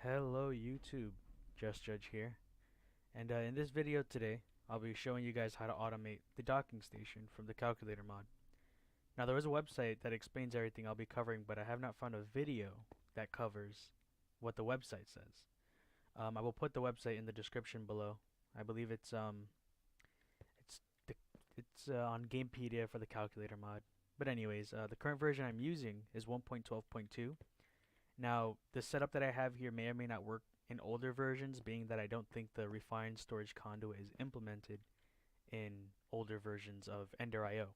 Hello YouTube, Jusjudge here, and in this video today, I'll be showing you guys how to automate the docking station from the calculator mod. Now there is a website that explains everything I'll be covering, but I have not found a video that covers what the website says. I will put the website in the description below. I believe it's the, it's on Gamepedia for the calculator mod. But anyways, the current version I'm using is 1.12.2. Now, the setup that I have here may or may not work in older versions, being that I don't think the refined storage conduit is implemented in older versions of Ender.io.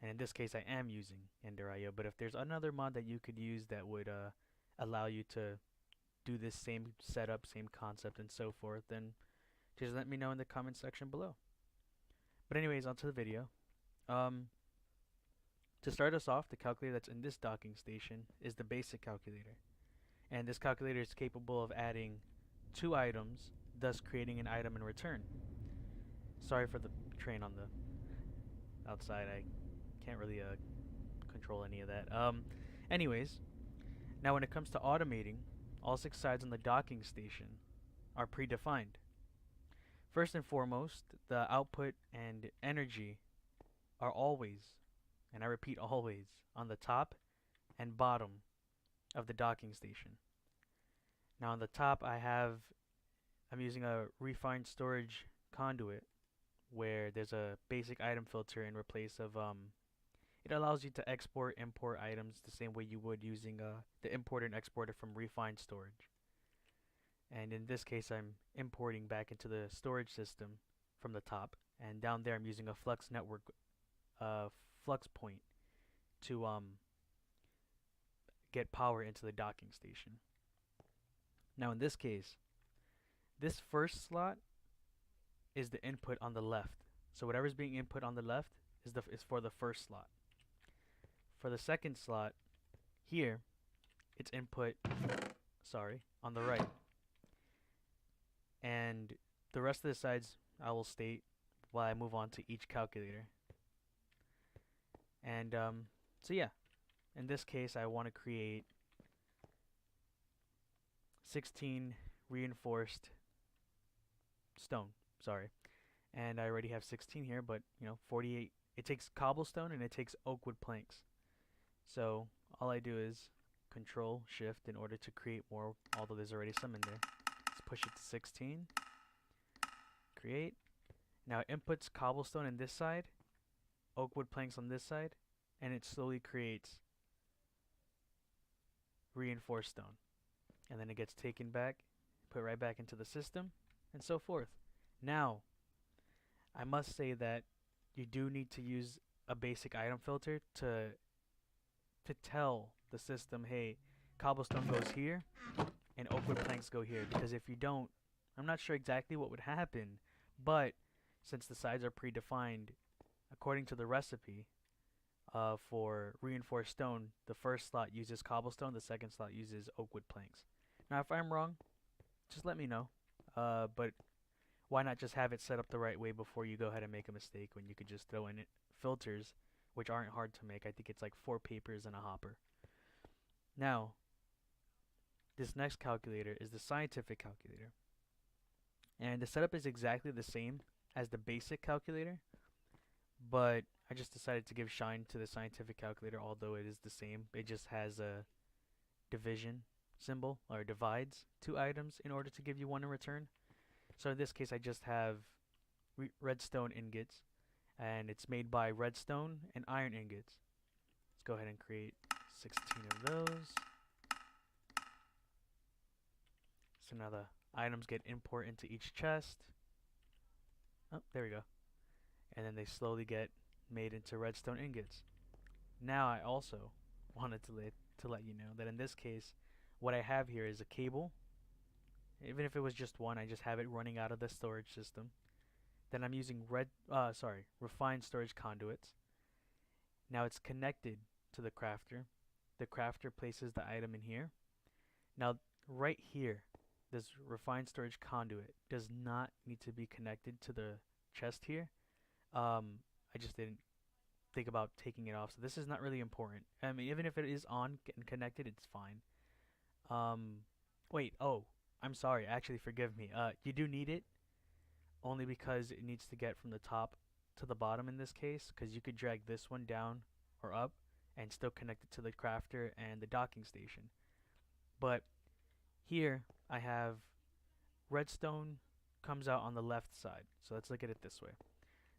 And in this case, I am using Ender.io. But if there's another mod that you could use that would allow you to do this same setup, same concept, and so forth, then just let me know in the comment section below. But anyways, onto the video. Um, to start us off, the calculator that's in this docking station is the basic calculator. And this calculator is capable of adding two items, thus creating an item in return. Sorry for the train on the outside. I can't really control any of that. Anyways, now when it comes to automating, all 6 sides on the docking station are predefined. First and foremost, the output and energy are always, and I repeat always, on the top and bottom of the docking station. Now on the top I'm using a refined storage conduit where there's a basic item filter in replace of it allows you to export import items the same way you would using the importer and exporter from refined storage. And in this case I'm importing back into the storage system from the top, and down there I'm using a flux network flux point to get power into the docking station. Now in this case, this first slot is the input on the left. So whatever's being input on the left is for the first slot. For the second slot here, it's input on the right. And the rest of the sides I will state while I move on to each calculator. And so yeah, in this case I want to create 16 reinforced stone, and I already have 16 here, but 48, it takes cobblestone and it takes oak wood planks. So all I do is control shift in order to create more, although there's already some in there. Let's push it to 16, create. Now it inputs cobblestone on this side, oak wood planks on this side, and it slowly creates reinforced stone. And then it gets taken back, put right back into the system, and so forth. Now, I must say that you do need to use a basic item filter to tell the system, hey, cobblestone goes here and oak wood planks go here. Because if you don't, I'm not sure exactly what would happen, but since the sides are predefined according to the recipe for reinforced stone, the first slot uses cobblestone, the second slot uses oak wood planks. Now if I'm wrong, just let me know. But why not just have it set up the right way before you go ahead and make a mistake, when you could just throw in filters, which aren't hard to make. I think it's like 4 papers and a hopper. Now, this next calculator is the scientific calculator. And the setup is exactly the same as the basic calculator, but I just decided to give shine to the scientific calculator, although it is the same. It just has a division symbol, or divides 2 items in order to give you one in return. So in this case I just have redstone ingots, and it's made by redstone and iron ingots. Let's go ahead and create 16 of those. So now the items get import into each chest. Oh, there we go. And then they slowly get made into redstone ingots. Now I also wanted to let you know that in this case, what I have here is a cable. Even if it was just one, I just have it running out of the storage system. Then I'm using refined storage conduits. Now it's connected to the crafter. The crafter places the item in here. Now right here, this refined storage conduit does not need to be connected to the chest here. I just didn't think about taking it off, so this is not really important. I mean, even if it is on and connected, it's fine. Wait, oh, I'm sorry. Actually, forgive me. You do need it only because it needs to get from the top to the bottom in this case, because you could drag this one down or up and still connect it to the crafter and the docking station. But here I have redstone comes out on the left side. So let's look at it this way.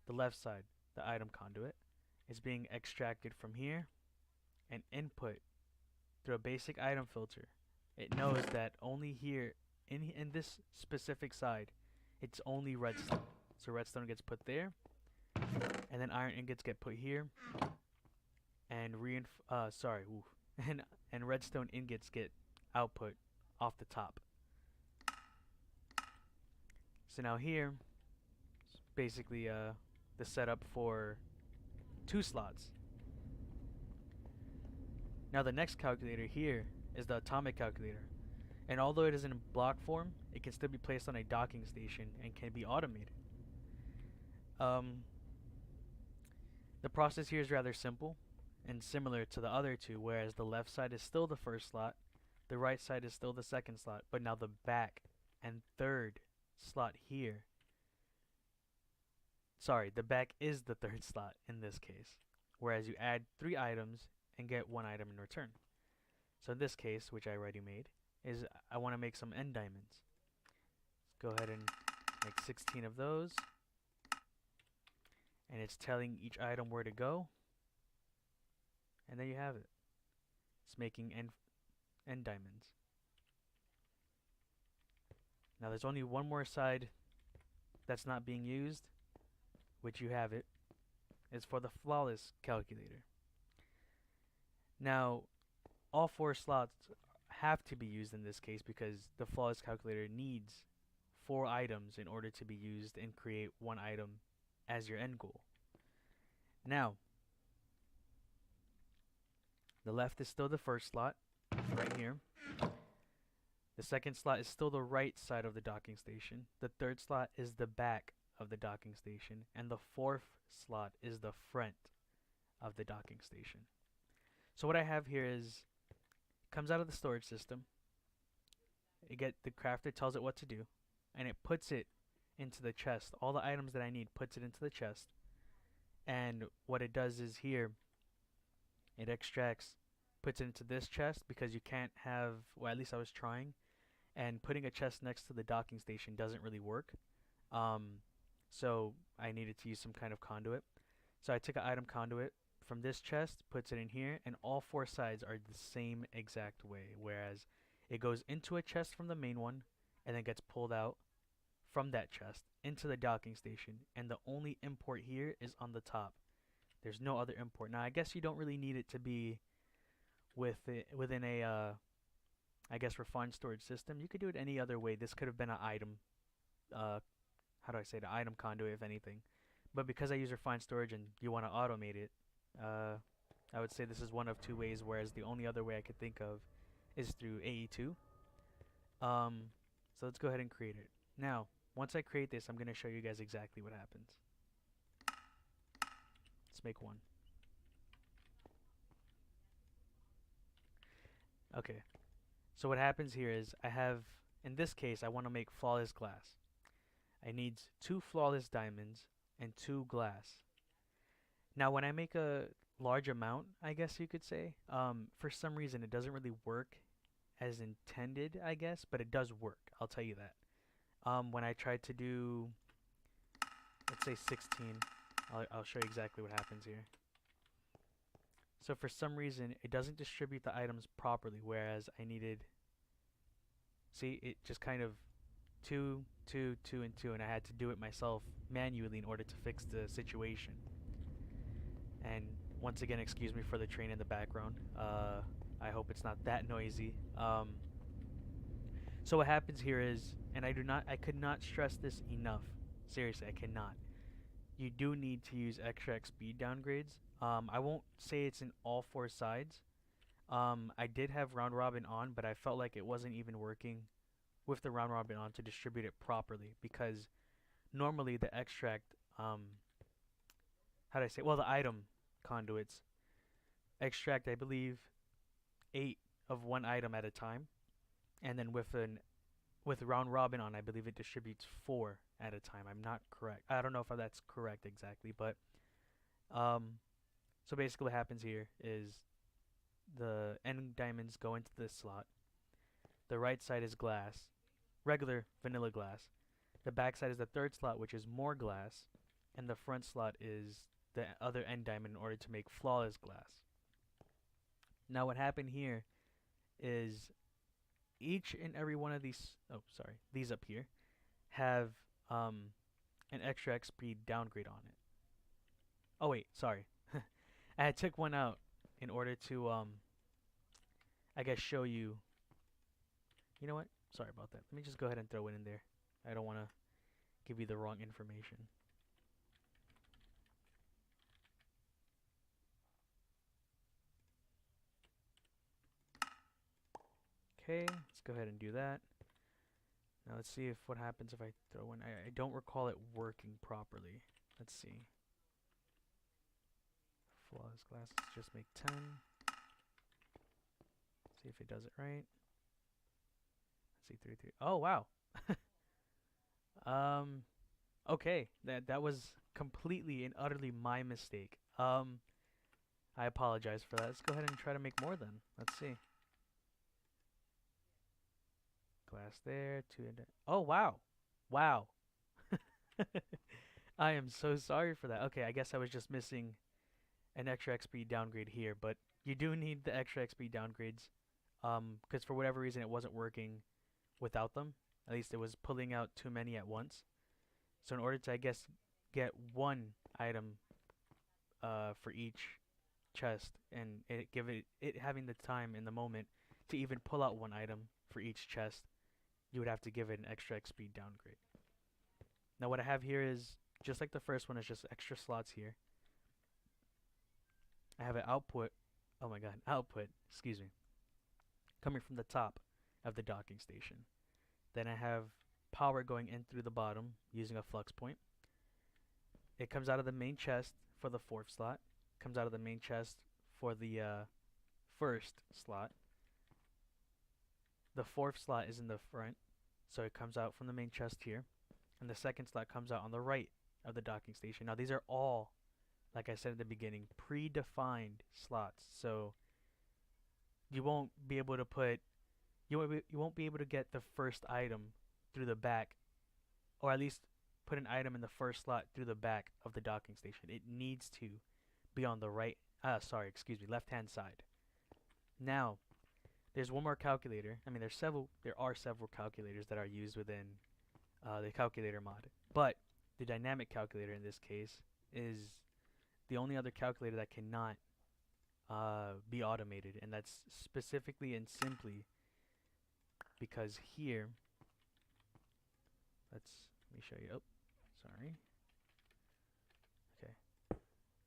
The left side, the item conduit, is being extracted from here and input through a basic item filter. It knows that only here in this specific side, it's only redstone. So redstone gets put there, and then iron ingots get put here, and and redstone ingots get output off the top. So now here, it's basically the setup for 2 slots. Now the next calculator here is the atomic calculator. And although it is in block form, it can still be placed on a docking station and can be automated. The process here is rather simple and similar to the other two, whereas the left side is still the first slot, the right side is still the second slot, but now the back and third slot here, the back is the third slot in this case, whereas you add 3 items and get 1 item in return. So in this case, which I already made, is I want to make some end diamonds. Let's go ahead and make 16 of those. And it's telling each item where to go. And there you have it. It's making end diamonds. Now there's only one more side that's not being used, which you have it. It's for the flawless calculator. Now, all 4 slots have to be used in this case because the flawless calculator needs 4 items in order to be used and create 1 item as your end goal. Now, the left is still the first slot, right here. The second slot is still the right side of the docking station. The third slot is the back of the docking station. And the fourth slot is the front of the docking station. So what I have here is, comes out of the storage system. The crafter tells it what to do, and it puts it into the chest. All the items that I need, puts it into the chest. And what it does is here, it extracts, puts it into this chest because you can't have, well, at least I was trying, and putting a chest next to the docking station doesn't really work. So I needed to use some kind of conduit. So I took an item conduit from this chest, puts it in here, and all 4 sides are the same exact way, whereas it goes into a chest from the main one and then gets pulled out from that chest into the docking station, and the only import here is on the top. There's no other import. Now I guess you don't really need it to be within a I guess refined storage system. You could do it any other way. This could have been an item how do I say, the item conduit if anything. But because I use refined storage and you want to automate it, I would say this is one of 2 ways, whereas the only other way I could think of is through AE2. So let's go ahead and create it. Now, once I create this, I'm going to show you guys exactly what happens. Let's make 1. Okay, so what happens here is I have, in this case, I want to make flawless glass. I need 2 flawless diamonds and 2 glass. Now when I make a large amount, I guess you could say, for some reason it doesn't really work as intended, I guess, but it does work, I'll tell you that. When I tried to do, let's say 16, I'll show you exactly what happens here. So for some reason it doesn't distribute the items properly, whereas I needed, see, it just kind of 2, 2, 2, and 2, and I had to do it myself manually in order to fix the situation. And once again, excuse me for the train in the background. I hope it's not that noisy. So what happens here is, and I could not stress this enough. Seriously, I cannot. You do need to use extract speed downgrades. I won't say it's in all 4 sides. I did have round robin on, but I felt like it wasn't even working with the round robin on to distribute it properly, because normally the extract, how do I say, well, the item conduits extract, I believe, 8 of one item at a time, and then with round robin on, I believe it distributes 4 at a time. I'm not correct. I don't know if that's correct exactly, but um, so basically what happens here is the end diamonds go into this slot. The right side is glass, regular vanilla glass. The back side is the third slot, which is more glass, and the front slot is the other end diamond in order to make flawless glass. Now what happened here is each and every one of these, these up here have an extra XP downgrade on it. Oh wait, sorry. I took one out in order to I guess show you. You know what? Sorry about that. Let me just go ahead and throw it in there. I don't want to give you the wrong information. Okay, let's go ahead and do that. Now let's see if what happens if I throw in. I don't recall it working properly. Let's see. Flawless glass. Let's just make 10. See if it does it right. Let's see, 3, 3. Oh wow. Okay, that was completely and utterly my mistake. I apologize for that. Let's go ahead and try to make more then. Let's see. Glass there, 2 and oh wow. Wow. I am so sorry for that. Okay, I guess I was just missing an extra XP downgrade here, but you do need the extra XP downgrades because for whatever reason it wasn't working without them. At least it was pulling out too many at once. So in order to, I guess, get one item for each chest and give it having the time in the moment to even pull out one item for each chest, you would have to give it an extra XP downgrade. Now what I have here is just like the first one, is just extra slots here. I have an output, oh my god, output, excuse me, coming from the top of the docking station. Then I have power going in through the bottom using a flux point. It comes out of the main chest for the 4th slot, comes out of the main chest for the 1st slot. The 4th slot is in the front, so it comes out from the main chest here, and the 2nd slot comes out on the right of the docking station. Now these are all, like I said at the beginning, predefined slots, so you won't be able to put you won't be able to get the first item through the back, or at least put an item in the 1st slot through the back of the docking station. It needs to be on the left-hand side. Now, there's one more calculator. I mean, there are several calculators that are used within the calculator mod, but the dynamic calculator in this case is the only other calculator that cannot be automated, and that's specifically and simply because here, let me show you. Oh, sorry. Okay.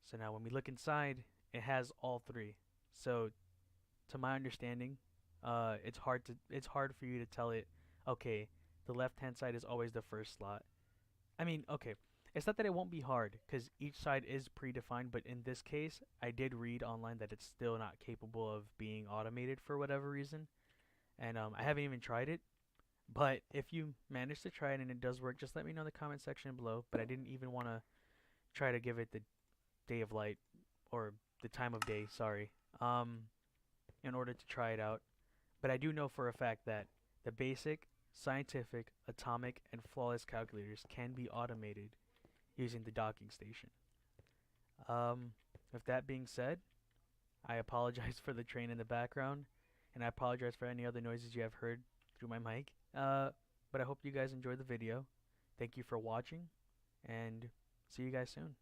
So now when we look inside, it has all 3. So to my understanding, it's hard for you to tell it, okay, the left-hand side is always the 1st slot. I mean, okay, it's not that it won't be hard because each side is predefined, but in this case, I did read online that it's still not capable of being automated for whatever reason. And I haven't even tried it, but if you manage to try it and it does work, just let me know in the comment section below. But I didn't even want to try to give it the day of light, or the time of day, sorry, in order to try it out. But I do know for a fact that the basic, scientific, atomic, and flawless calculators can be automated using the docking station. With that being said, I apologize for the train in the background, and I apologize for any other noises you have heard through my mic. But I hope you guys enjoyed the video. Thank you for watching, and see you guys soon.